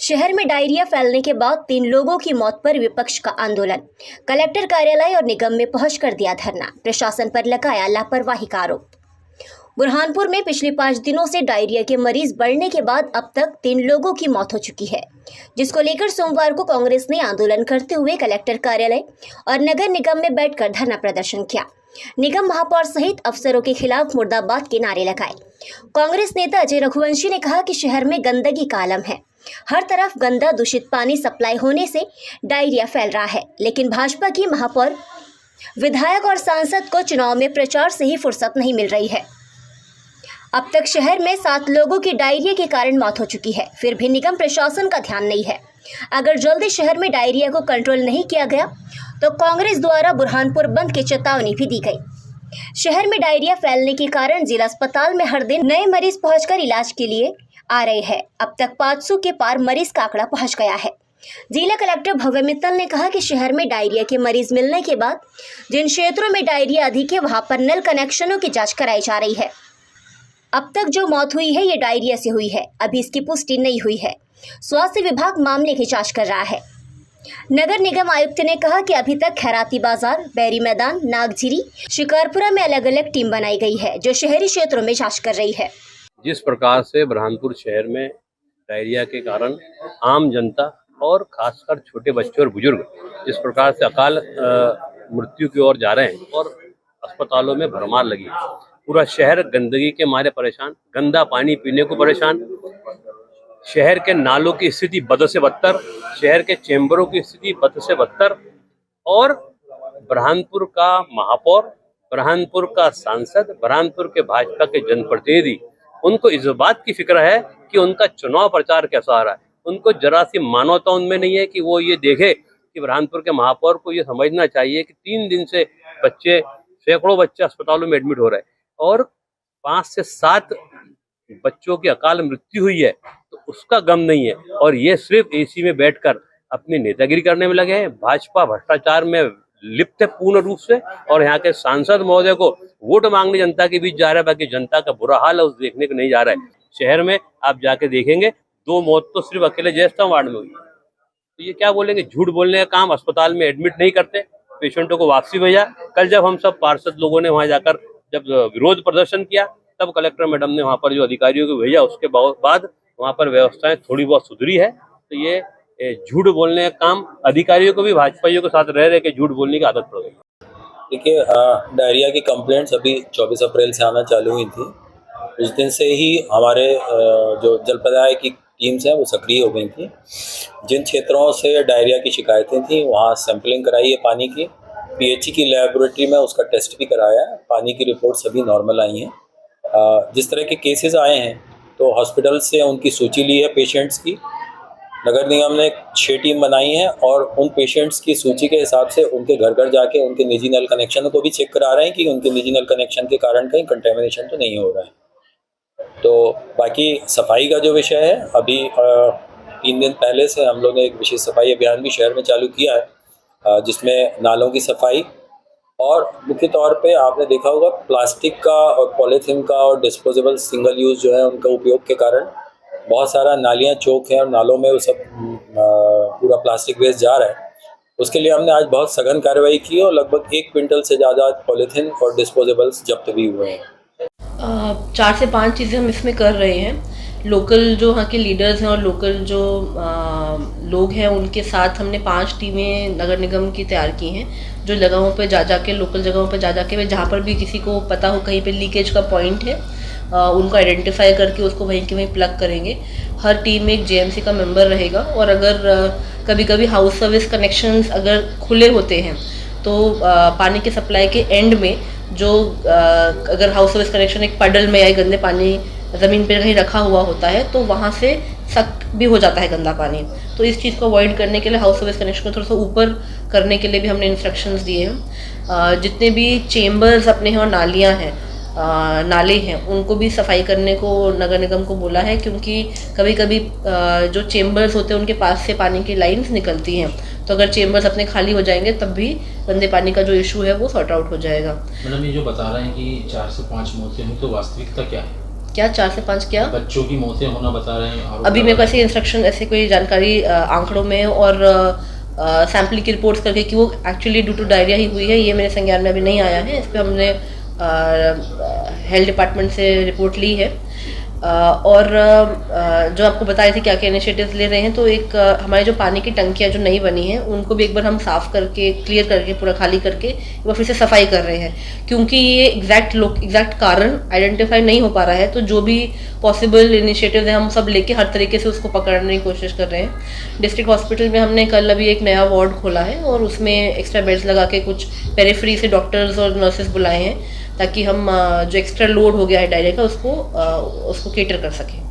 शहर में डायरिया फैलने के बाद 3 लोगों की मौत पर विपक्ष का आंदोलन। कलेक्टर कार्यालय और निगम में पहुंचकर दिया धरना। प्रशासन पर लगाया लापरवाही का आरोप। बुरहानपुर में पिछले 5 दिनों से डायरिया के मरीज बढ़ने के बाद अब तक 3 लोगों की मौत हो चुकी है, जिसको लेकर सोमवार को कांग्रेस ने आंदोलन करते हुए कलेक्टर कार्यालय और नगर निगम में बैठकर धरना प्रदर्शन किया। निगम महापौर सहित अफसरों के खिलाफ मुर्दाबाद के नारे लगाए। कांग्रेस नेता अजय रघुवंशी ने कहा कि शहर में गंदगी का आलम है। हर तरफ गंदा दूषित पानी सप्लाई होने से डायरिया फैल रहा है, लेकिन भाजपा की महापौर, विधायक और सांसद को चुनाव में प्रचार से ही फुर्सत नहीं मिल रही है। अब तक शहर में 7 लोगों की डायरिया के कारण मौत हो चुकी है, फिर भी निगम प्रशासन का ध्यान नहीं है। अगर जल्दी शहर में डायरिया को कंट्रोल नहीं किया गया तो कांग्रेस द्वारा बुरहानपुर बंद की चेतावनी भी दी गई। शहर में डायरिया फैलने के कारण जिला अस्पताल में हर दिन नए मरीज पहुंचकर इलाज के लिए आ रहे हैं। अब तक 500 के पार मरीज का आंकड़ा पहुंच गया है। जिला कलेक्टर भव्य मित्तल ने कहा कि शहर में डायरिया के मरीज मिलने के बाद जिन क्षेत्रों में डायरिया अधिक है वहां पर नल कनेक्शनों की जांच कराई जा रही है। अब तक जो मौत हुई है ये डायरिया से हुई है, अभी इसकी पुष्टि नहीं हुई है। स्वास्थ्य विभाग मामले की जांच कर रहा है। नगर निगम आयुक्त ने कहा कि अभी तक खैराती बाजार, बैरी मैदान, नागझिरी, शिकारपुरा में अलग अलग टीम बनाई गई है जो शहरी क्षेत्रों में जांच कर रही है। जिस प्रकार से बुरहानपुर शहर में डायरिया के कारण आम जनता और खासकर छोटे बच्चे और बुजुर्ग जिस प्रकार से अकाल मृत्यु की ओर जा रहे हैं और अस्पतालों में भरमार लगी है, पूरा शहर गंदगी के मारे परेशान, गंदा पानी पीने को परेशान, शहर के नालों की स्थिति बद से बदतर, शहर के चैम्बरों की स्थिति बद से बदतर, और बुरहानपुर का महापौर, बुरहानपुर का सांसद, बुरहानपुर के भाजपा के जनप्रतिनिधि, उनको इस बात की फिक्र है कि उनका चुनाव प्रचार कैसा आ रहा है। उनको जरा सी मानवता उनमें नहीं है कि वो ये देखे कि बुरहानपुर के महापौर को ये समझना चाहिए कि 3 दिन से बच्चे, सैकड़ों बच्चे अस्पतालों में एडमिट हो रहे हैं और 5 से 7 बच्चों की अकाल मृत्यु हुई है, तो उसका गम नहीं है। और ये सिर्फ एसी में बैठकर अपनी नेतागिरी करने में लगे हैं। भाजपा भ्रष्टाचार में लिप्त है पूर्ण रूप से, और यहाँ के सांसद महोदय को वोट मांगने जनता के बीच जा रहा है, बाकी जनता का बुरा हाल है उस देखने को नहीं जा रहा है। शहर में आप जाके देखेंगे 2 मौत तो सिर्फ अकेले जयस्तंभ वार्ड में हुई। तो ये क्या बोलेंगे, झूठ बोलने का काम। अस्पताल में एडमिट नहीं करते, पेशेंटों को वापसी भेजा। कल जब हम सब पार्षद लोगों ने वहां जाकर जब विरोध प्रदर्शन किया, तब कलेक्टर मैडम ने वहां पर जो अधिकारियों को भेजा, उसके बाद वहां पर व्यवस्थाएं थोड़ी बहुत सुधरी है। तो ये झूठ बोलने का काम अधिकारियों को भी भाजपाइयों के साथ रह के झूठ बोलने की आदत पड़ गई। देखिए, डायरिया की कंप्लेंट्स अभी 24 अप्रैल से आना चालू हुई थी। उस दिन से ही हमारे जो जनपदाय की टीम्स हैं वो सक्रिय हो गई थी। जिन क्षेत्रों से डायरिया की शिकायतें थी वहाँ सैंपलिंग कराई है पानी की, पीएचई की लैबोरेटरी में उसका टेस्ट भी कराया है। पानी की रिपोर्ट सभी नॉर्मल आई हैं। जिस तरह के केसेस आए हैं तो हॉस्पिटल से उनकी सूची ली है पेशेंट्स की। नगर निगम ने 6 टीम बनाई है और उन पेशेंट्स की सूची के हिसाब से उनके घर घर जाके उनके निजी नल कनेक्शन को भी चेक करा रहे हैं कि उनके निजी नल कनेक्शन के कारण कहीं कंटेमिनेशन तो नहीं हो रहा है। तो बाकी सफाई का जो विषय है, अभी 3 दिन पहले से हम लोग ने एक विशेष सफाई अभियान भी शहर में चालू किया है, जिसमें नालों की सफाई और मुख्य तौर पे आपने देखा होगा प्लास्टिक का और पॉलीथीन का और डिस्पोजेबल सिंगल यूज़ जो है उनका उपयोग के कारण बहुत सारा नालियाँ चौक हैं और नालों में वो सब पूरा प्लास्टिक वेस्ट जा रहा है। उसके लिए हमने आज बहुत सघन कार्रवाई की और लगभग 1 क्विंटल से ज़्यादा पॉलीथीन और डिस्पोजेबल्स जब्त भी हुए हैं। 4 से 5 चीज़ें हम इसमें कर रहे हैं। लोकल जो वहाँ के लीडर्स हैं और लोकल जो लोग हैं उनके साथ हमने 5 टीमें नगर निगम की तैयार की हैं, जो जगहों पे जा के लोकल जगहों पे जा के जहाँ पर भी किसी को पता हो कहीं पे लीकेज का पॉइंट है, उनको आइडेंटिफाई करके उसको वहीं के वहीं प्लग करेंगे। हर टीम में एक जेएमसी का मेंबर रहेगा और अगर कभी कभी हाउस सर्विस कनेक्शंस अगर खुले होते हैं तो पानी के सप्लाई के एंड में जो अगर हाउस सर्विस कनेक्शन एक पडल में या गंदे पानी ज़मीन पे कहीं रखा हुआ होता है तो वहाँ से सक भी हो जाता है गंदा पानी। तो इस चीज़ को अवॉइड करने के लिए हाउस सर्विस कनेक्शन को थोड़ा सा ऊपर करने के लिए भी हमने इंस्ट्रक्शंस दिए हैं। जितने भी चेम्बर्स अपने हैं और नालियाँ हैं, नाले हैं, उनको भी सफाई करने को नगर निगम को बोला है, क्योंकि कभी कभी जो चेम्बर्स होते हैं उनके पास से पानी की लाइंस निकलती हैं, तो अगर चेम्बर्स अपने खाली हो जाएंगे तब भी गंदे पानी का जो इशू है वो सॉर्ट आउट हो जाएगा। मैडम, ये जो बता रहे हैं कि 4 से 5 मौतें हुई, तो वास्तविकता क्या है? क्या 4 से 5 क्या बच्चों की मौतें होना बता रहे हैं आरोप अभी लगा मेरे को रहे ऐसी इंस्ट्रक्शन ऐसे कोई जानकारी आंकड़ों में और सैम्पलिंग की रिपोर्ट्स करके कि वो एक्चुअली ड्यू टू डायरिया ही हुई है, ये मेरे संज्ञान में अभी नहीं आया है। इस पर हमने हेल्थ डिपार्टमेंट से रिपोर्ट ली है। और जो आपको बता रही थी क्या क्या इनिशिएटिव्स ले रहे हैं, तो एक हमारे जो पानी की टंकियाँ जो नई बनी हैं उनको भी एक बार हम साफ़ करके क्लियर करके पूरा खाली करके एक बार फिर से सफाई कर रहे हैं, क्योंकि ये एग्जैक्ट कारण आइडेंटिफाई नहीं हो पा रहा है। तो जो भी पॉसिबल इनिशिएटिव्स हैं हम सब लेके हर तरीके से उसको पकड़ने की कोशिश कर रहे हैं। डिस्ट्रिक्ट हॉस्पिटल में हमने कल अभी एक नया वार्ड खोला है और उसमें एक्स्ट्रा बेड्स लगा के कुछ पेरिफेरी से डॉक्टर्स और नर्सेज बुलाए हैं, ताकि हम जो एक्स्ट्रा लोड हो गया है डायरिया का उसको केटर कर सकें।